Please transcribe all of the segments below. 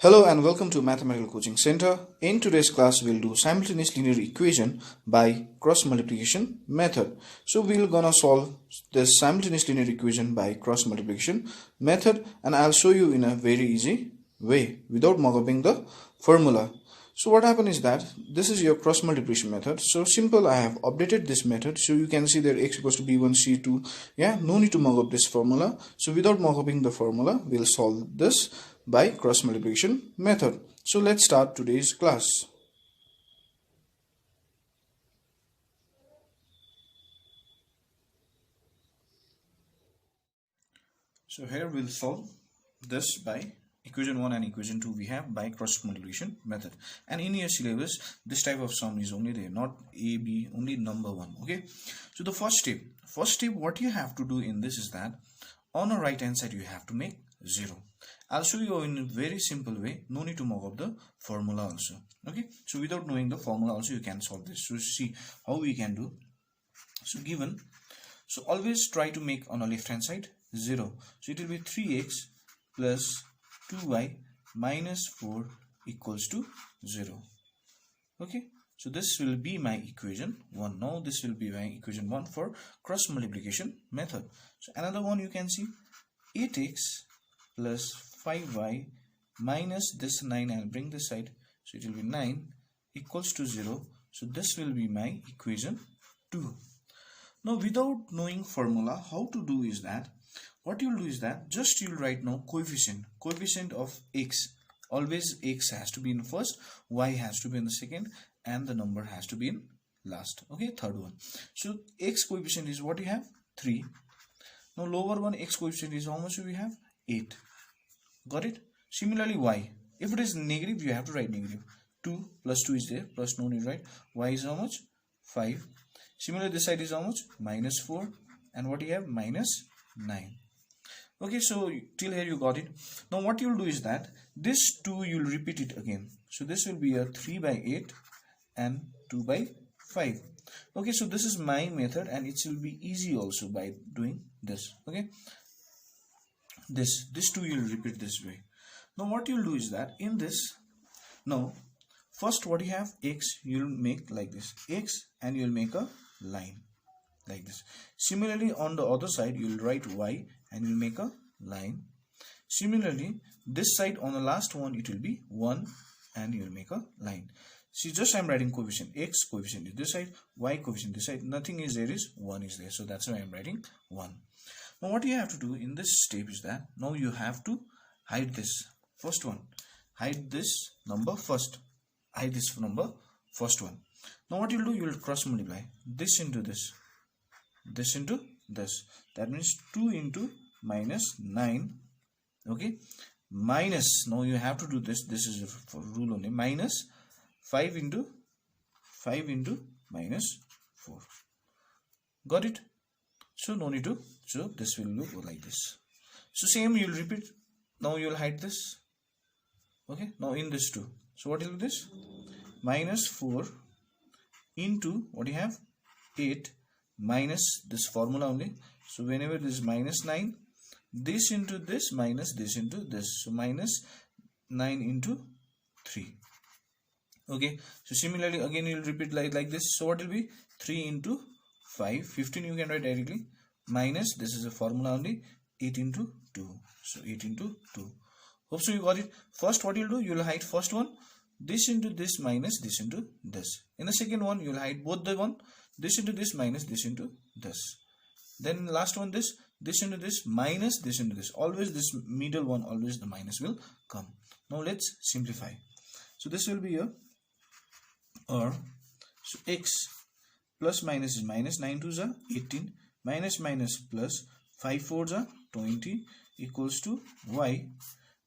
Hello and welcome to Mathematical Coaching Center. In today's class, we'll do simultaneous linear equation by cross multiplication method. So we're gonna solve this simultaneous linear equation by cross multiplication method, and I'll show you in a very easy way without mock-upping the formula. So what happened is that this is your cross multiplication method. So simple, I have updated this method. So you can see that x equals to b1 c2. Yeah, no need to mock up this formula. So without mock upping the formula, we'll solve this by cross multiplication method. So let's start today's class. So here we'll solve this by equation 1 and equation 2 we have by cross multiplication method. And in your syllabus, this type of sum is only there, not a, b, only number 1. Okay. So the first step, what you have to do in this is that on the right hand side you have to make 0. I'll show you in a very simple way. No need to mock up the formula also. Okay. So without knowing the formula also you can solve this. So see how we can do. So given, so always try to make on the left hand side 0. So it will be 3x plus 2y minus 4 equals to 0. Okay. So this will be my equation 1. Now this will be my equation 1 for cross multiplication method. So another one you can see 8x plus 5y minus this 9, I'll bring this side, so it will be 9 equals to 0. So this will be my equation 2. Now without knowing formula, how to do is that what you'll do is that just you'll write now coefficient of x. Always x has to be in first, y has to be in the second, and the number has to be in last. Okay, third one. So x coefficient is what you have? 3. Now lower one x coefficient is how much we have? 8. Got it? Similarly y, if it is negative you have to write negative. 2 plus 2 is there, plus no need write. Y is how much? 5. Similarly this side is how much? Minus 4. And what you have? Minus 9. Okay, so till here you got it. Now what you'll do is that this 2 you'll repeat it again. So this will be a 3 by 8 and 2 by 5. Okay, so this is my method and it will be easy also by doing this. Okay, this 2 you'll repeat this way. Now what you'll do is that in this, now first what you have x, you'll make like this x and you'll make a line like this. Similarly on the other side you'll write y and you'll make a line. Similarly this side on the last one it will be 1 and you'll make a line. See, just I'm writing coefficient, x coefficient is this side, y coefficient this side, nothing is there, is 1 is there, so that's why I'm writing 1. Now what you have to do in this step is that now you have to hide this first one, hide this number first, hide this number first one. Now what you'll do, you'll cross multiply this into this into this, that means 2 into minus 9. Okay, minus, now you have to do this is for rule only, minus 5 into minus 4. Got it? So no need to, so this will look like this. So same you'll repeat. Now you'll hide this. Okay, now in this 2, so what will be this? Minus 4 into what you have? 8 minus this formula only. So whenever this is minus 9, this into this minus this into this, so minus 9 into 3. Okay, so similarly again you'll repeat like this. So what will be 3 into 5, 15 you can write directly, minus this is a formula only, 8 into 2, so 8 into 2. Hope so you got it. First what you'll do, you'll hide first one, this into this minus this into this. In the second one you'll hide both the one, this into this minus this into this. Then last one this into this minus this into this. Always this middle one, always the minus will come. Now let's simplify. So this will be a or, so x plus minus is minus, 9 2s are 18, minus minus plus 5 4s are 20 equals to y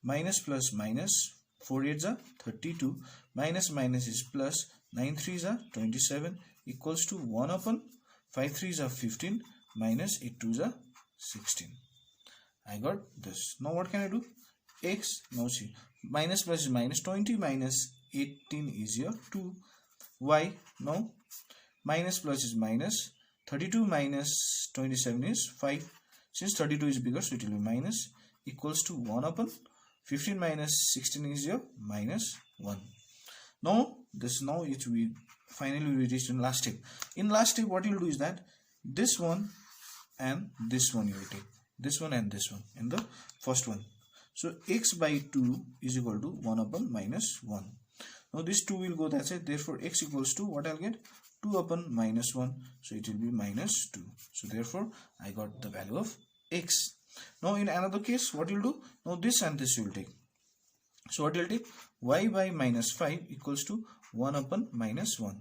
minus plus minus 4 8s are 32, minus minus is plus, 9 3s are 27 equals to 1 upon 5 3s are 15 minus 8 2s are 16. I got this. Now what can I do? X, now see, minus plus is minus 20 minus 18 is your 2. Y, now minus plus is minus, 32 minus 27 is 5. Since 32 is bigger, so it will be minus equals to 1 upon 15 minus 16 is your minus 1. Now it will finally we reached in last step. In last step, what you will do is that this one and this one you will take. This one and this one in the first one. So x by 2 is equal to 1 upon minus 1. Now this 2 will go that side. Therefore x equals to what I'll get? 2 upon minus 1. So it will be minus 2. So therefore I got the value of x. Now in another case, what you'll do? Now this and this you will take. So what you'll take? Y by minus 5 equals to 1 upon minus 1.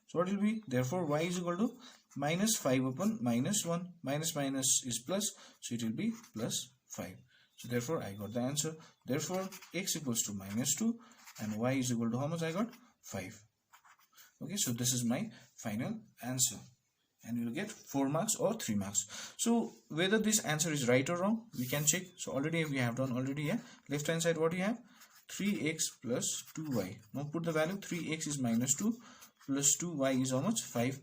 So what will be? Therefore y is equal to minus 5 upon minus 1. Minus minus is plus. So it will be plus 5. So therefore I got the answer. Therefore x equals to minus 2 and y is equal to how much I got? 5. Okay, so this is my final answer. And you will get 4 marks or 3 marks. So whether this answer is right or wrong, we can check. So already we have done already. Yeah, left hand side what you have? 3x plus 2y. Now put the value. 3x is minus 2 plus 2y is how much? 5.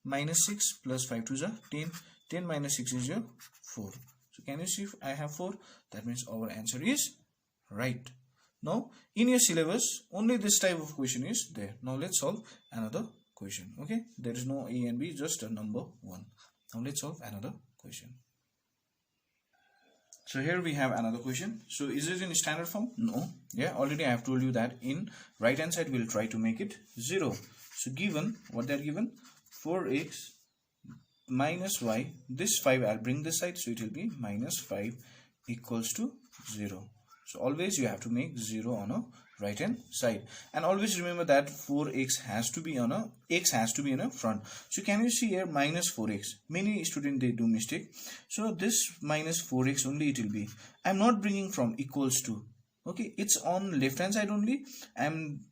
Minus 6 plus 5 to the 10. 10 minus 6 is your 4. So can you see if I have 4? That means our answer is right. Now in your syllabus only this type of question is there. Now let's solve another question. Okay, there is no A and B, just a number 1. Now let's solve another question. So here we have another question. So is it in standard form? No. Yeah, already I have told you that in right hand side we'll try to make it 0. So given what they're given, 4x minus y, this 5 I'll bring this side, so it will be minus 5 equals to 0. So always you have to make 0 on a right hand side, and always remember that 4x has to be on a x has to be in a front. So can you see here minus 4x? Many students they do mistake. So this minus 4x only it will be. I'm not bringing from equals to. Okay, it's on left hand side only. I'm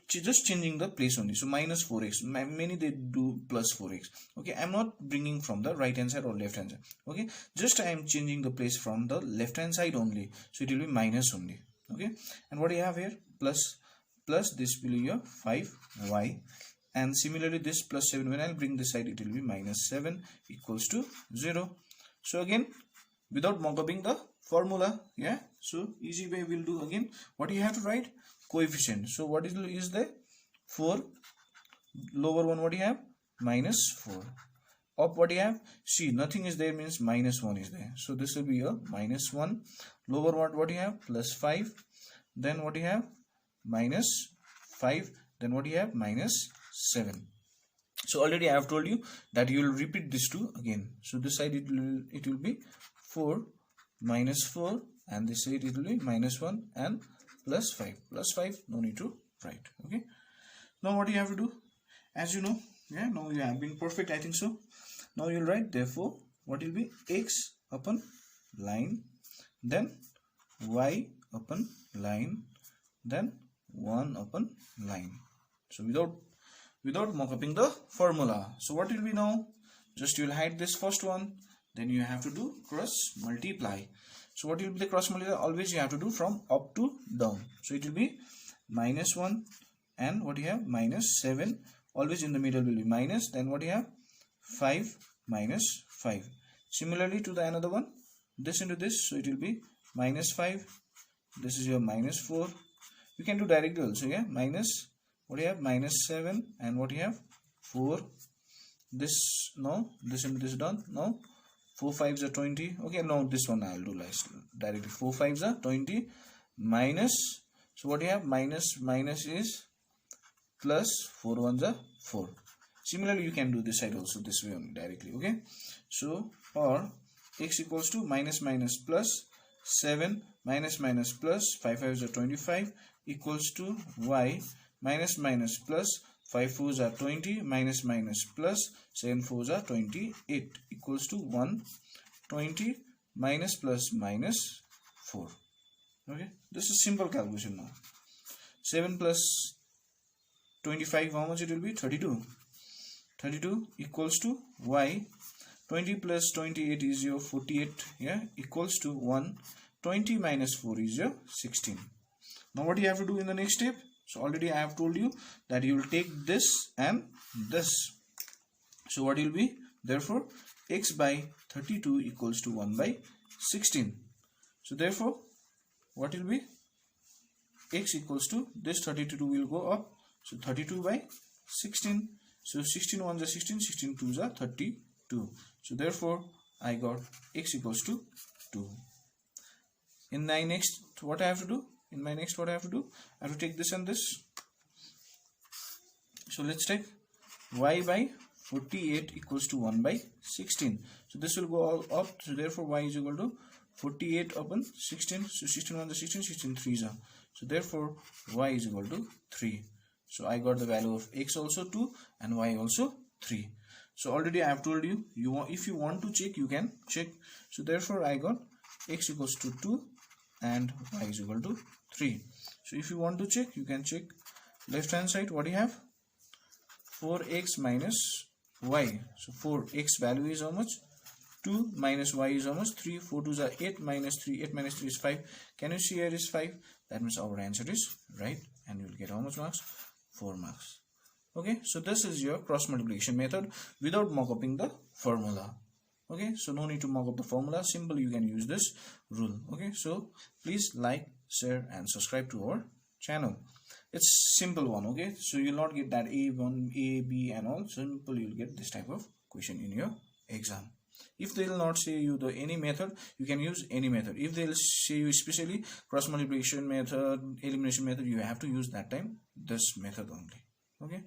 just changing the place only. So minus 4x. Many they do plus 4x. Okay, I'm not bringing from the right hand side or left hand side. Okay, just I am changing the place from the left hand side only. So it will be minus only. Okay, and what do you have here? Plus this will be your 5y, and similarly this plus 7, when I'll bring this side it will be minus 7 equals to 0. So again, without mock-upping the formula, yeah, so easy way we'll do. Again, what you have to write? Coefficient. So what is there? 4. Lower one what you have? Minus 4. Up what you have? See, nothing is there means minus 1 is there. So this will be a minus 1. Lower what you have? Plus 5. Then what you have? Minus 5. Then what you have? Minus 7. So already I have told you that you will repeat this two again. So this side it will be 4 minus 4, and this side it will be minus 1 and plus 5. Plus 5 no need to write. Okay. Now what you have to do? As you know, yeah, now you have been perfect, I think so. Now you'll write, therefore what will be? X upon line, then y upon line, then 1 upon line. So without mock-upping the formula. So what will be now? Just you will hide this first one, then you have to do cross multiply. So what will be the cross multiply? Always you have to do from up to down. So it will be minus 1 and what you have? Minus 7. Always in the middle will be minus. Then what you have? 5 minus 5. Similarly to the another one, this into this, so it will be minus 5. This is your minus 4. You can do directly also, yeah. Minus what you have? Minus 7, and what you have? 4. This no, this into this done. Now 4 5s are 20. Okay, now this one I will do last directly. 4 5s are 20 minus. So what you have? Minus is plus, 4 1s are 4. Similarly, you can do this side also this way only directly. Okay, so or x equals to minus plus 7 minus plus 5 5s are 25 equals to y minus plus 5 4s are 20 minus plus 7 4s are 28 equals to 120 minus plus minus 4. Okay, this is simple calculation now. 7 plus 25, how much it will be? 32. 32 equals to y. 20 plus 28 is your 48, yeah, equals to 1. 20 minus 4 is your 16. Now what do you have to do in the next step? So already I have told you that you will take this and this. So what will be? Therefore x by 32 equals to 1 by 16. So therefore what will be x equals to this 32 will go up, so 32 by 16. So 16 ones are 16, 16 twos are 32. So therefore I got x equals to 2. In my next, what I have to do? I have to take this and this. So let's take y by 48 equals to 1 by 16. So this will go all up. So therefore y is equal to 48 upon 16. So 16 1 is 16, 16 3s are. So therefore y is equal to 3. So I got the value of x also 2 and y also 3. So already I have told you, if you want to check, you can check. So therefore I got x equals to 2 and y is equal to 3. So if you want to check, you can check left hand side. What do you have? 4x minus y. So 4x value is how much? 2 minus y is how much? 3. 4 2s are 8 minus 3. 8 minus 3 is 5. Can you see here is 5? That means our answer is right, and you will get how much marks? 4 marks. Okay, so this is your cross multiplication method without mock-upping the formula. Okay, so no need to mock up the formula. Simple, you can use this rule. Okay, so please like, share and subscribe to our channel. It's simple one. Okay, so you'll not get that A1, A, B and all. Simple, you'll get this type of question in your exam. If they will not say you the any method, you can use any method. If they will say you especially cross multiplication method, elimination method, you have to use that time this method only. Okay.